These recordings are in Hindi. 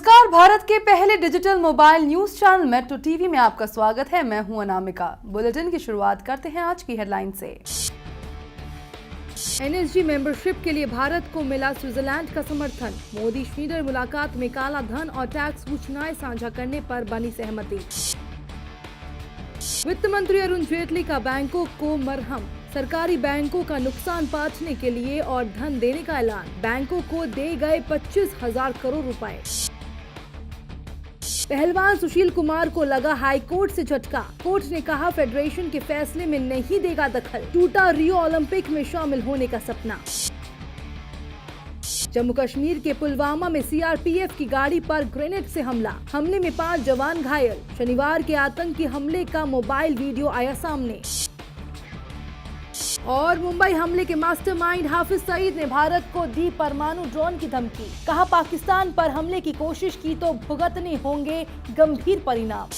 नमस्कार, भारत के पहले digital mobile news channel metro TV में आपका स्वागत है। मैं हूं अनामिका। बुलेटिन की शुरुआत करते हैं आज की हेडलाइन से। एनएसजी मेंबरशिप के लिए भारत को मिला स्विट्जरलैंड का समर्थन। मोदी श्रीनगर मुलाकात में काला धन और टैक्स सूचनाएं साझा करने पर बनी सहमति। वित्त मंत्री अरुण जेटली का बैंकों को मरहम। सरकारी बैंकों का नुकसान पाटने के लिए और धन देने का ऐलान। बैंकों को दे गए 25,000 करोड़ रुपए। पहलवान सुशील कुमार को लगा हाईकोर्ट से झटका। कोर्ट ने कहा फेडरेशन के फैसले में नहीं देगा दखल। टूटा रियो ओलंपिक में शामिल होने का सपना। जम्मू कश्मीर के पुलवामा में सीआरपीएफ की गाड़ी पर ग्रेनेड से हमले में 5 जवान घायल। शनिवार के आतंकी हमले का मोबाइल वीडियो आया सामने। और मुंबई हमले के मास्टरमाइंड हाफिज सईद ने भारत को दी परमाणु ड्रोन की धमकी। कहा पाकिस्तान पर हमले की कोशिश की तो भुगतने होंगे गंभीर परिणाम।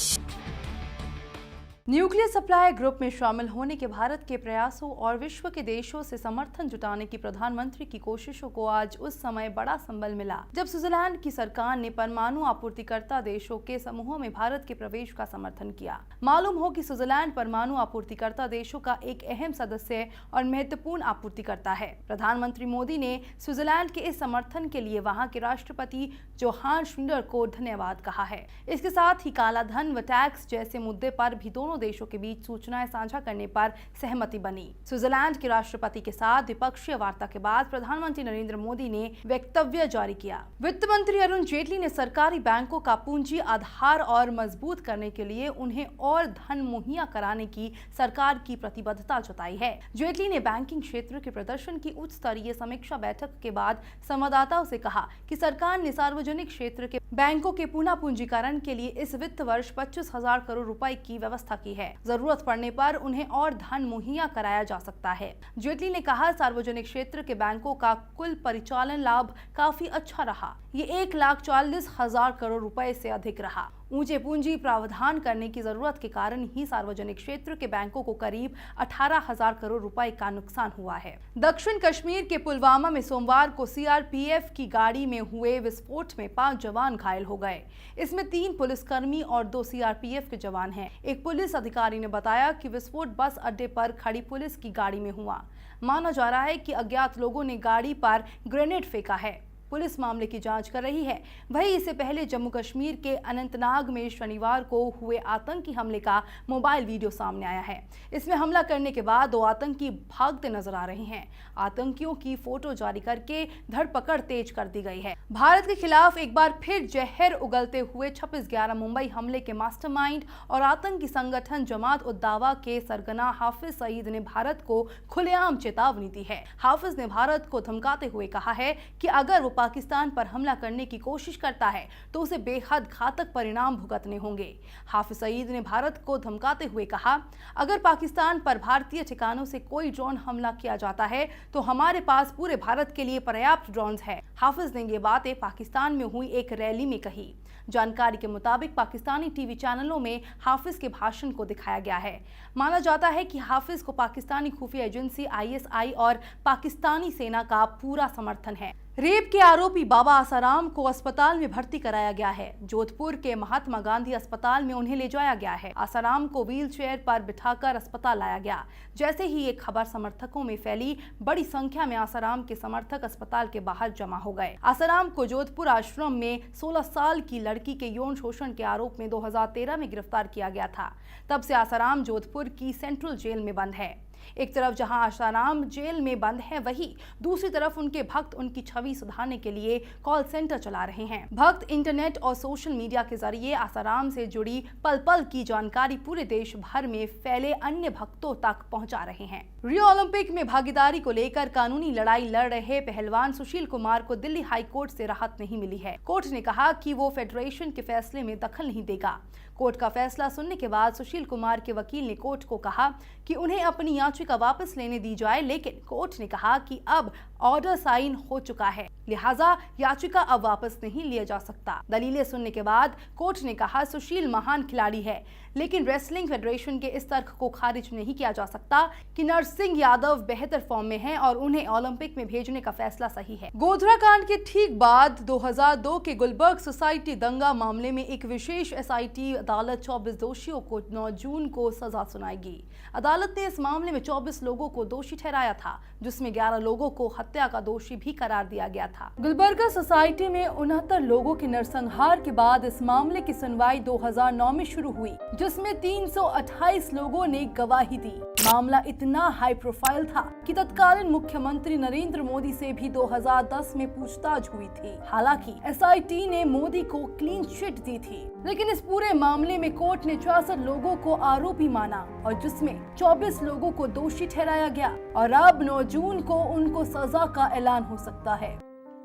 न्यूक्लियर सप्लाई ग्रुप में शामिल होने के भारत के प्रयासों और विश्व के देशों से समर्थन जुटाने की प्रधानमंत्री की कोशिशों को आज उस समय बड़ा संबल मिला जब स्विट्जरलैंड की सरकार ने परमाणु आपूर्तिकर्ता देशों के समूह में भारत के प्रवेश का समर्थन किया। मालूम हो कि स्विट्जरलैंड परमाणु आपूर्तिकर्ता देशों का एक अहम सदस्य और महत्वपूर्ण आपूर्तिकर्ता है। प्रधानमंत्री मोदी ने स्विट्जरलैंड के इस समर्थन के लिए वहां के राष्ट्रपति जोहान श्रीनगर को धन्यवाद कहा है। इसके साथ ही काला धन व टैक्स जैसे मुद्दे पर भी दोनों देशों के बीच सूचनाएं साझा करने पर सहमति बनी। स्विट्जरलैंड के राष्ट्रपति के साथ द्विपक्षीय वार्ता के बाद प्रधानमंत्री नरेंद्र मोदी ने वक्तव्य जारी किया। वित्त मंत्री अरुण जेटली ने सरकारी बैंकों का पूंजी आधार और मजबूत करने के लिए उन्हें और धन मुहैया कराने की सरकार की प्रतिबद्धता जताई है। जेटली ने बैंकिंग क्षेत्र के प्रदर्शन की उच्च स्तरीय समीक्षा बैठक के बाद संवाददाताओं से कहा कि सरकार ने सार्वजनिक क्षेत्र के बैंकों के पुनः पूंजीकरण के लिए इस वित्त वर्ष 25,000 करोड़ रुपए की व्यवस्था की है। जरूरत पड़ने पर उन्हें और धन मुहैया कराया जा सकता है। जेटली ने कहा सार्वजनिक क्षेत्र के बैंकों का कुल परिचालन लाभ काफी अच्छा रहा। ये 1,40,000 करोड़ रुपए से अधिक रहा। ऊंचे पूंजी प्रावधान करने की जरूरत के कारण ही सार्वजनिक क्षेत्र के बैंकों को करीब 18,000 करोड़ रुपए का नुकसान हुआ है। दक्षिण कश्मीर के पुलवामा में सोमवार को सीआरपीएफ की गाड़ी में हुए विस्फोट में 5 जवान घायल हो गए। इसमें 3 पुलिसकर्मी और 2 सीआरपीएफ के जवान हैं। एक पुलिस अधिकारी ने बताया कि विस्फोट बस अड्डे पर खड़ी पुलिस की गाड़ी में हुआ। माना जा रहा है कि अज्ञात लोगों ने गाड़ी पर ग्रेनेड फेंका है। पुलिस मामले की जांच कर रही है। वहीं इससे पहले जम्मू कश्मीर के अनंतनाग में शनिवार को हुए आतंकी हमले का मोबाइल वीडियो सामने आया है। इसमें हमला करने के बाद 2 आतंकी भागते नजर आ रहे हैं। आतंकियों की फोटो जारी करके धरपकड़ तेज कर दी गई है। भारत के खिलाफ एक बार फिर जहर उगलते हुए 26/11 मुंबई हमले के मास्टरमाइंड और आतंकी संगठन जमात उद दावा के सरगना हाफिज सईद ने भारत को खुलेआम चेतावनी दी है। हाफिज ने भारत को धमकाते हुए कहा है कि अगर वो पाकिस्तान पर हमला करने की कोशिश करता है तो उसे बेहद घातक परिणाम भुगतने होंगे। हाफिज सईद ने भारत को धमकाते हुए कहा, अगर पाकिस्तान पर भारतीय ठिकानों से कोई ड्रोन हमला किया जाता है तो हमारे पास पूरे भारत के लिए पर्याप्त ड्रोन्स है। हाफिज ने ये बातें पाकिस्तान में हुई एक रैली में कही। जानकारी के मुताबिक पाकिस्तानी टीवी चैनलों में हाफिज के भाषण को दिखाया गया है। माना जाता है कि हाफिज को पाकिस्तानी खुफिया एजेंसी आईएसआई और पाकिस्तानी सेना का पूरा समर्थन है। रेप के आरोपी बाबा आसाराम को अस्पताल में भर्ती कराया गया है। जोधपुर के महात्मा गांधी अस्पताल में उन्हें ले जाया गया है। आसाराम को व्हील चेयर पर बिठाकर अस्पताल लाया गया। जैसे ही ये खबर समर्थकों में फैली, बड़ी संख्या में आसाराम के समर्थक अस्पताल के बाहर जमा हो गए। आसाराम को जोधपुर आश्रम में 16 साल की लड़की के यौन शोषण के आरोप में 2013 में गिरफ्तार किया गया था। तब से आसाराम जोधपुर की सेंट्रल जेल में बंद है। एक तरफ जहां आसाराम जेल में बंद है, वहीं दूसरी तरफ उनके भक्त उनकी छवि सुधारने के लिए कॉल सेंटर चला रहे हैं। भक्त इंटरनेट और सोशल मीडिया के जरिए आसाराम से जुड़ी पल पल की जानकारी पूरे देश भर में फैले अन्य भक्तों तक पहुंचा रहे हैं। रियो ओलंपिक में भागीदारी को लेकर कानूनी लड़ाई लड़ रहे पहलवान सुशील कुमार को दिल्ली हाई कोर्ट से राहत नहीं मिली है। कोर्ट ने कहा कि वो फेडरेशन के फैसले में दखल नहीं देगा। कोर्ट का फैसला सुनने के बाद सुशील कुमार के वकील ने कोर्ट को कहा कि उन्हें अपनी याचिका वापस लेने दी जाए, लेकिन कोर्ट ने कहा कि अब ऑर्डर साइन हो चुका है। लिहाजा याचिका अब वापस नहीं लिया जा सकता। दलीलें सुनने के बाद कोर्ट ने कहा सुशील महान खिलाड़ी है, लेकिन रेसलिंग फेडरेशन के इस तर्क को खारिज नहीं किया जा सकता कि नरसिंह यादव बेहतर फॉर्म में हैं और उन्हें ओलंपिक में भेजने का फैसला सही है। गोधरा कांड के ठीक बाद 2002 के गुलबर्ग सोसाइटी दंगा मामले में एक विशेष एसआईटी अदालत 24 दोषियों को 9 जून को सजा सुनाएगी। अदालत ने इस मामले में 24 लोगों को दोषी ठहराया था, जिसमें 11 लोगों को हत्या का दोषी भी करार दिया गया था। गुलबर्गा सोसाइटी में 69 लोगों के नरसंहार के बाद इस मामले की सुनवाई 2009 में शुरू हुई, जिसमें 328 लोगों ने गवाही दी। मामला इतना हाई प्रोफाइल था कि तत्कालीन मुख्यमंत्री नरेंद्र मोदी से भी 2010 में पूछताछ हुई थी। हालांकि एसआईटी ने मोदी को क्लीन चिट दी थी, लेकिन इस पूरे मामले में कोर्ट ने 64 लोगों को आरोपी माना और जिसमें 24 लोगों को दोषी ठहराया गया और अब 9 जून को उनको सजा का ऐलान हो सकता है।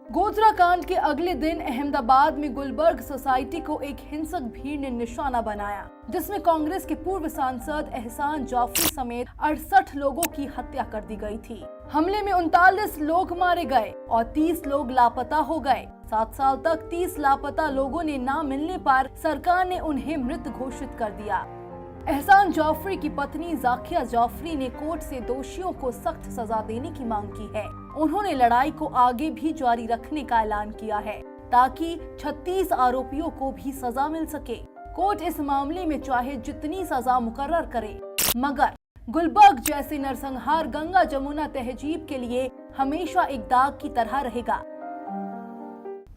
गोधरा कांड के अगले दिन अहमदाबाद में गुलबर्ग सोसाइटी को एक हिंसक भीड़ ने निशाना बनाया, जिसमें कांग्रेस के पूर्व सांसद एहसान जाफरी समेत 68 लोगों की हत्या कर दी गई थी। हमले में 39 लोग मारे गए और 30 लोग लापता हो गए। 7 साल तक 30 लापता लोगों ने ना मिलने पर सरकार ने उन्हें मृत घोषित कर दिया। एहसान जाफरी की पत्नी जाकिया जाफरी ने कोर्ट से दोषियों को सख्त सजा देने की मांग की है। उन्होंने लड़ाई को आगे भी जारी रखने का ऐलान किया है ताकि 36 आरोपियों को भी सजा मिल सके। कोर्ट इस मामले में चाहे जितनी सजा मुकर्रर करे, मगर गुलबर्ग जैसे नरसंहार गंगा जमुना तहजीब के लिए हमेशा एक दाग की तरह रहेगा।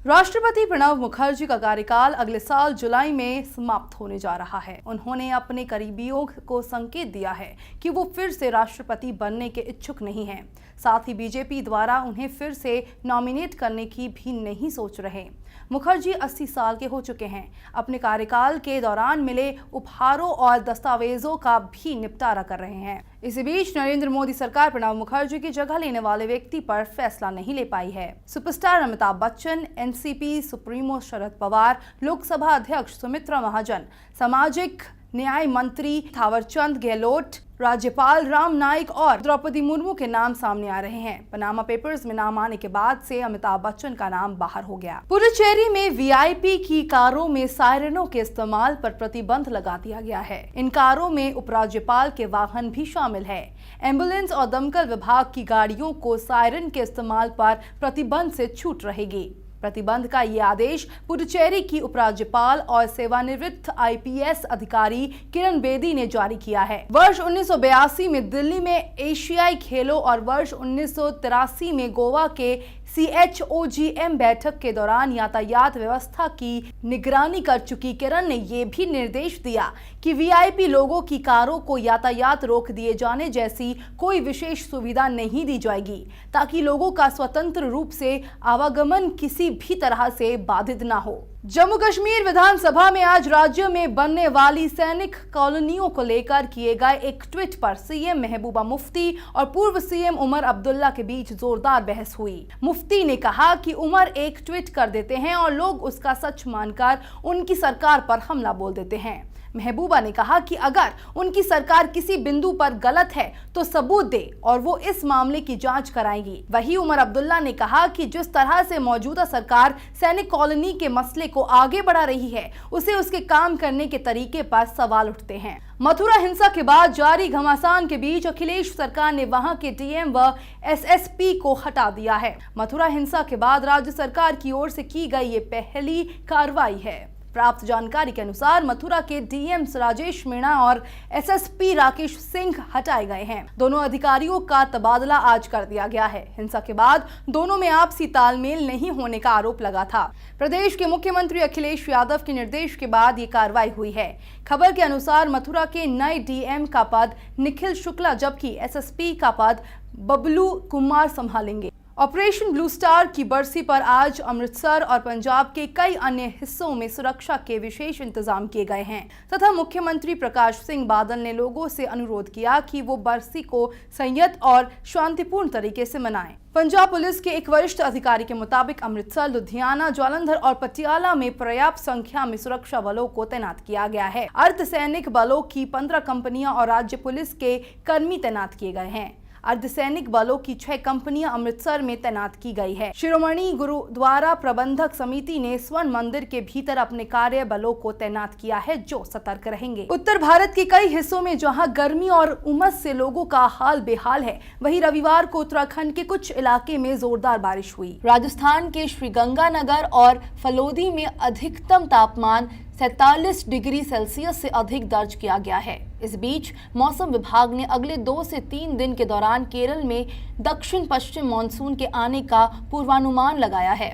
राष्ट्रपति प्रणब मुखर्जी का कार्यकाल अगले साल जुलाई में समाप्त होने जा रहा है। उन्होंने अपने करीबियों को संकेत दिया है कि वो फिर से राष्ट्रपति बनने के इच्छुक नहीं हैं। साथ ही बीजेपी द्वारा उन्हें फिर से नॉमिनेट करने की भी नहीं सोच रहे। मुखर्जी 80 साल के हो चुके हैं। अपने कार्यकाल के दौरान मिले उपहारों और दस्तावेजों का भी निपटारा कर रहे हैं। इसी बीच नरेंद्र मोदी सरकार प्रणब मुखर्जी की जगह लेने वाले व्यक्ति पर फैसला नहीं ले पाई है। Superstar Amitabh Bachchan, NCP supremo Sharad Pawar, Lok Sabha अध्यक्ष सुमित्रा महाजन, सामाजिक न्याय मंत्री थावरचंद गहलोत, राज्यपाल राम नाईक और द्रौपदी मुर्मू के नाम सामने आ रहे हैं। पनामा पेपर्स में नाम आने के बाद से अमिताभ बच्चन का नाम बाहर हो गया। पुडुचेरी में वीआईपी की कारों में सायरनों के इस्तेमाल पर प्रतिबंध लगा दिया गया है। इन कारों में उपराज्यपाल के वाहन भी शामिल है। एम्बुलेंस और दमकल विभाग की गाड़ियों को सायरन के इस्तेमाल पर प्रतिबंध से छूट रहेगी। प्रतिबंध का ये आदेश पुडुचेरी की उपराज्यपाल और सेवानिवृत्त आईपीएस अधिकारी किरण बेदी ने जारी किया है। वर्ष 1982 में दिल्ली में एशियाई खेलों और वर्ष 1983 में गोवा के CHOGM बैठक के दौरान यातायात व्यवस्था की निगरानी कर चुकी किरण ने ये भी निर्देश दिया कि वीआईपी लोगों की कारों को यातायात रोक दिए जाने जैसी कोई विशेष सुविधा नहीं दी जाएगी, ताकि लोगों का स्वतंत्र रूप से आवागमन किसी भी तरह से बाधित ना हो। जम्मू कश्मीर विधानसभा में आज राज्य में बनने वाली सैनिक कॉलोनियों को लेकर किए गए एक ट्वीट पर सीएम महबूबा मुफ्ती और पूर्व सीएम उमर अब्दुल्ला के बीच जोरदार बहस हुई। मुफ्ती ने कहा कि उमर एक ट्वीट कर देते हैं और लोग उसका सच मानकर उनकी सरकार पर हमला बोल देते हैं। महबूबा ने कहा कि अगर उनकी सरकार किसी बिंदु पर गलत है तो सबूत दे और वो इस मामले की जांच कराएगी। वहीं उमर अब्दुल्ला ने कहा कि जिस तरह से मौजूदा सरकार सैनिक कॉलोनी के मसले को आगे बढ़ा रही है, उसे उसके काम करने के तरीके पर सवाल उठते हैं। मथुरा हिंसा के बाद जारी घमासान के बीच अखिलेश सरकार ने वहां के डीएम व एसएसपी को हटा दिया है। मथुरा हिंसा के बाद राज्य सरकार की ओर से की गई ये पहली कार्रवाई है। प्राप्त जानकारी के अनुसार मथुरा के डीएम राजेश मीणा और एसएसपी राकेश सिंह हटाए गए हैं। दोनों अधिकारियों का तबादला आज कर दिया गया है। हिंसा के बाद दोनों में आपसी तालमेल नहीं होने का आरोप लगा था। प्रदेश के मुख्यमंत्री अखिलेश यादव के निर्देश के बाद ये कार्रवाई हुई है। खबर के अनुसार मथुरा के नए डीएम का पद निखिल शुक्ला जबकि एसएसपी का पद बबलू कुमार संभालेंगे। ऑपरेशन ब्लू स्टार की बरसी पर आज अमृतसर और पंजाब के कई अन्य हिस्सों में सुरक्षा के विशेष इंतजाम किए गए हैं तथा मुख्यमंत्री प्रकाश सिंह बादल ने लोगों से अनुरोध किया कि वो बरसी को संयत और शांतिपूर्ण तरीके से मनाएं। पंजाब पुलिस के एक वरिष्ठ अधिकारी के मुताबिक अमृतसर, लुधियाना, जालंधर और पटियाला में पर्याप्त संख्या में सुरक्षा बलों को तैनात किया गया है। अर्धसैनिक बलों की 15 कंपनियां और राज्य पुलिस के कर्मी तैनात किए गए हैं। अर्धसैनिक बलों की 6 कंपनियां अमृतसर में तैनात की गई है। शिरोमणि गुरुद्वारा प्रबंधक समिति ने स्वर्ण मंदिर के भीतर अपने कार्य बलों को तैनात किया है, जो सतर्क रहेंगे। उत्तर भारत के कई हिस्सों में जहां गर्मी और उमस से लोगों का हाल बेहाल है, वहीं रविवार को उत्तराखंड के कुछ इलाके में जोरदार बारिश हुई। राजस्थान के श्रीगंगानगर और फलोदी में अधिकतम तापमान 47 डिग्री सेल्सियस से अधिक दर्ज किया गया है। इस बीच मौसम विभाग ने अगले 2 से 3 दिन के दौरान केरल में दक्षिण पश्चिम मानसून के आने का पूर्वानुमान लगाया है।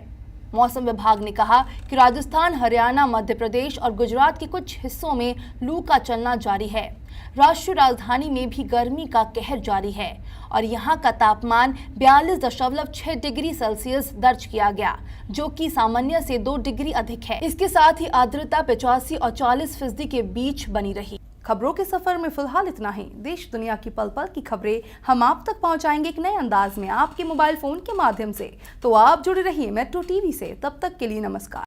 मौसम विभाग ने कहा कि राजस्थान, हरियाणा, मध्य प्रदेश और गुजरात के कुछ हिस्सों में लू का चलना जारी है। राष्ट्रीय राजधानी में भी गर्मी का कहर जारी है और यहां का तापमान 42.6 डिग्री सेल्सियस दर्ज किया गया, जो कि सामान्य से 2 डिग्री अधिक है। इसके साथ ही आर्द्रता 85 और 40% के बीच बनी रही। खबरों के सफर में फिलहाल इतना ही। देश दुनिया की पल पल की खबरें हम आप तक पहुंचाएंगे एक नए अंदाज में आपके मोबाइल फोन के माध्यम से। तो आप जुड़े रहिए मेट्रो टीवी से। तब तक के लिए नमस्कार।